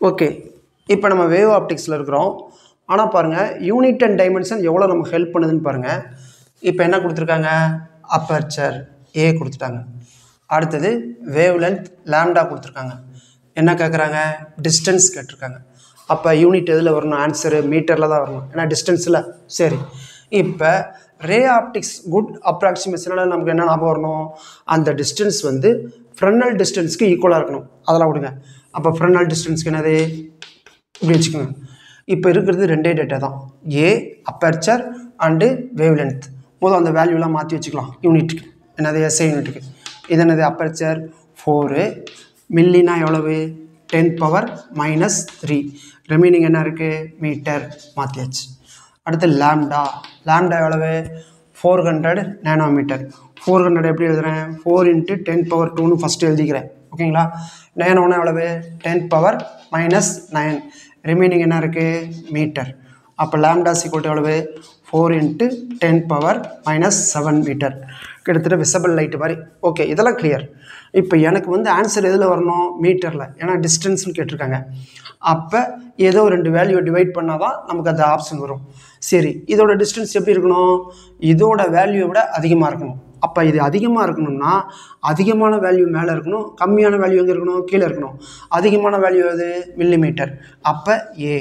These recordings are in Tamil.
ஓகே, இப்போ நம்ம வேவ் ஆப்டிக்ஸில் இருக்கிறோம். ஆனால் பாருங்கள், யூனிட் அண்ட் டைமென்ஷன் எவ்வளோ நமக்கு ஹெல்ப் பண்ணுதுன்னு பாருங்கள். இப்போ என்ன கொடுத்துருக்காங்க? அப்பர்ச்சர் ஏ கொடுத்துட்டாங்க. அடுத்தது வேவ் லென்த் லாம்டா கொடுத்துருக்காங்க. என்ன கேட்குறாங்க? டிஸ்டன்ஸ் கேட்டிருக்காங்க. அப்போ யூனிட் எதில் வரணும்? ஆன்சரு மீட்டரில் தான் வரணும், ஏன்னா டிஸ்டன்ஸில். சரி, இப்போ ரே ஆப்டிக்ஸ் குட் அப்ராக்சிமேஷனால் நமக்கு என்ன ஞாபகம் வரணும்? அந்த டிஸ்டன்ஸ் வந்து ஃப்ரனல் டிஸ்டன்ஸ்க்கு ஈக்குவலாக இருக்கணும். அதெல்லாம் விடுங்க. அப்போ ஃப்ரனல் டிஸ்டன்ஸ்க்கு என்னது? இப்படி வச்சுக்கோங்க. இப்போ இருக்கிறது ரெண்டே டேட்டா தான், ஏ அப்பர்ச்சர் அண்டு வேவ் லென்த். முதல் அந்த வேல்யூலாம் மாற்றி வச்சுக்கலாம் யூனிட்டுக்கு. என்னது? எஸ்ஐ யூனிட்டுக்கு. இது என்னது? அப்பர்ச்சர் 4 மில்லினா எவ்வளவு? 10⁻³ ரிமைனிங் என்ன இருக்குது? மீட்டர். மாற்றியாச்சு. அடுத்து லாம்டா. லாம்டா எவ்வளவு? 400 நேனோமீட்டர். 400 எப்படி எழுதுகிறேன்? 4 × 10⁻²ன்னு ஃபஸ்ட்டு எழுதிக்கிறேன். ஓகேங்களா? நேனோன்னா எவ்வளவு? 10⁻⁹ ரிமைனிங் என்ன இருக்குது? மீட்டர். அப்போ லாம்டா = எவ்வளவு? 4 × 10⁻⁷ மீட்டர். கிட்டத்தட்ட விசபிள் லைட்டு மாதிரி. ஓகே, இதெல்லாம் கிளியர். இப்போ எனக்கு வந்து ஆன்சர் எதில் வரணும்? மீட்டரில், ஏன்னா டிஸ்டன்ஸ்னு கேட்டிருக்காங்க. அப்போ ஏதோ 2 வேல்யூ டிவைட் பண்ணால் தான் நமக்கு அந்த ஆப்ஷன் வரும். சரி, இதோட டிஸ்டன்ஸ் எப்படி இருக்கணும்? இதோட வேல்யூவை விட அதிகமாக இருக்கணும். அப்போ இது அதிகமாக இருக்கணும்னா அதிகமான வேல்யூ மேலே இருக்கணும், கம்மியான வேல்யூ எங்கே இருக்கணும்? கீழே இருக்கணும். அதிகமான வேல்யூ எது? மில்லிமீட்டர். அப்போ ஏ.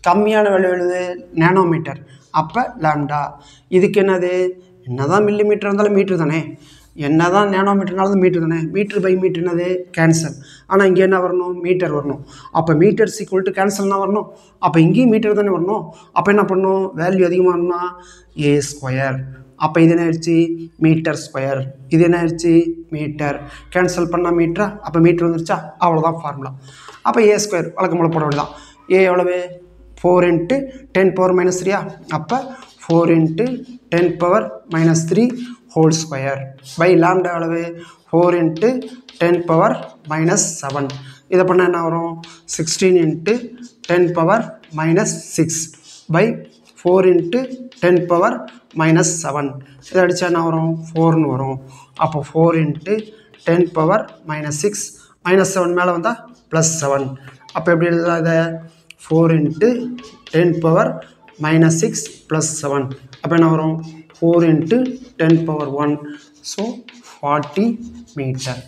கம்மியான வேல்யூ எது? நேனோமீட்டர். அப்போ லாம்டா. இதுக்கு என்னது? என்ன தான் மில்லிமீட்டர் இருந்தாலும் மீட்ரு தானே, என்ன தான் நேனோமீட்டர்னாலும் மீட்ரு தானே. மீட்ரு பை மீட்ரு என்னது? கேன்சல். ஆனால் இங்கே என்ன வரணும்? மீட்டர் வரணும். அப்போ மீட்டர் = கேன்சல்னா வரணும். அப்போ இங்கேயும் மீட்டர் தானே வரணும். அப்போ என்ன பண்ணணும்? வேல்யூ அதிகமாகணும்னா A². அப்போ இது என்ன ஆயிடுச்சு? மீட்டர்². இது என்ன ஆயிடுச்சு? மீட்டர். கேன்சல் பண்ணால் மீட்டரா? அப்போ மீட்டர் வந்துருச்சா? அவ்வளோதான் ஃபார்முலா. அப்போ A² வழக்கம் போல போட வேண்டியதான். ஏ எவ்வளவு? 4 × 10⁻⁻³ அப்போ 4 × 10⁻⁻³ ஹோல் ஸ்கொயர் பை லாம்டா எவ்வளவு? 4 × 10⁻⁷. இதை பண்ணால் என்ன வரும்? 16 × 10⁻⁻6 பை 4 × 10⁻⁻7. இதை அடித்தா என்ன வரும்? 4ன்னு வரும். அப்போ 4 × 10⁻⁻6 -7 மேலே வந்தால் +7. அப்போ எப்படி எழுதலாம் இதை? 4 × 10⁻⁻6 +7. அப்போ என்ன வரும்? 4 × 10⁻1. So 40 metre.